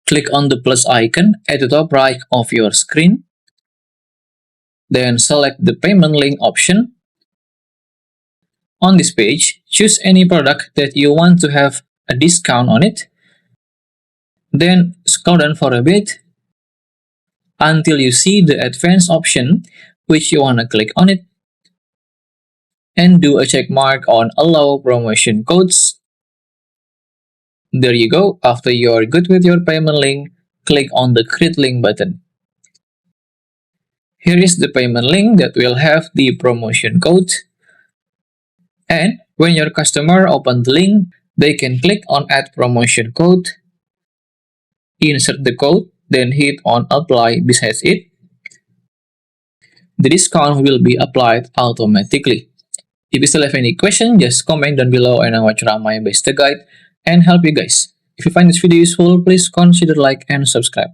Click on the plus icon at the top right of your screen. Then select the payment link option. On this page, choose any product that you want to have a discount on it. Then scroll down for a bit until you see the advanced option, which you want to click on it. And do a check mark on allow promotion codes. There you go. After you're good with your payment link, click on the create link button. Here is the payment link that will have the promotion code. And when your customer opens the link, they can click on add promotion code, insert the code, then hit on apply besides it. The discount will be applied automatically. If you still have any question, just comment down below and I will try my best to guide and help you guys. If you find this video useful, please consider like and subscribe.